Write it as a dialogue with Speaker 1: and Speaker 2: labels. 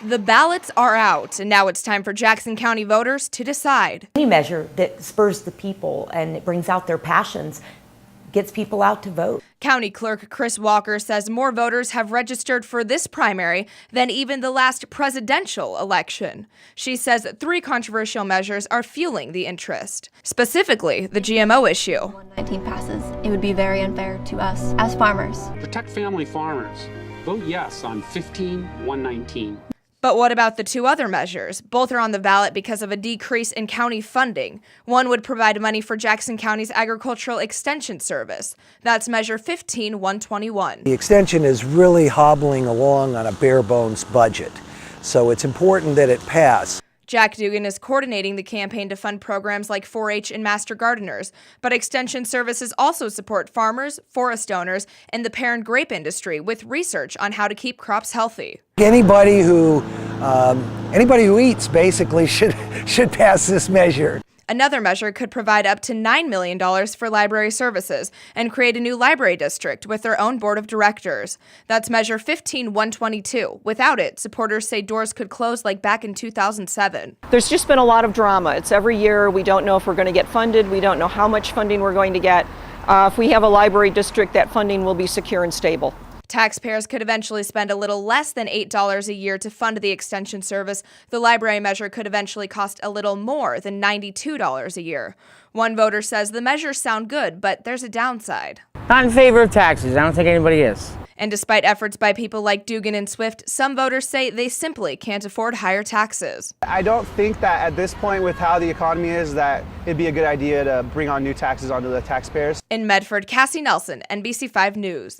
Speaker 1: The ballots are out, and now it's time for Jackson County voters to decide.
Speaker 2: Any measure that spurs the people and it brings out their passions gets people out to vote.
Speaker 1: County Clerk Chris Walker says more voters have registered for this primary than even the last presidential election. She says 3 controversial measures are fueling the interest, specifically the GMO issue.
Speaker 3: 119 passes, it would be very unfair to us as farmers.
Speaker 4: Protect family farmers. Vote yes on 15119.
Speaker 1: But what about the 2 other measures? Both are on the ballot because of a decrease in county funding. One would provide money for Jackson County's Agricultural Extension Service. That's Measure 15121.
Speaker 5: The extension is really hobbling along on a bare bones budget, so it's important that it pass.
Speaker 1: Jack Dugan is coordinating the campaign to fund programs like 4-H and Master Gardeners, but Extension Services also support farmers, forest owners, and the pear and grape industry with research on how to keep crops healthy.
Speaker 5: Anybody who eats basically should pass this measure.
Speaker 1: Another measure could provide up to $9 million for library services and create a new library district with their own board of directors. That's Measure 15122. Without it, supporters say doors could close like back in 2007.
Speaker 6: There's just been a lot of drama. It's every year. We don't know if we're going to get funded. We don't know how much funding we're going to get. If we have a library district, that funding will be secure and stable.
Speaker 1: Taxpayers could eventually spend a little less than $8 a year to fund the extension service. The library measure could eventually cost a little more than $92 a year. One voter says the measures sound good, but there's a downside.
Speaker 7: Not in favor of taxes. I don't think anybody is.
Speaker 1: And despite efforts by people like Dugan and Swift, some voters say they simply can't afford higher taxes.
Speaker 8: I don't think that at this point, with how the economy is, that it'd be a good idea to bring on new taxes onto the taxpayers.
Speaker 1: In Medford, Cassie Nelson, NBC5 News.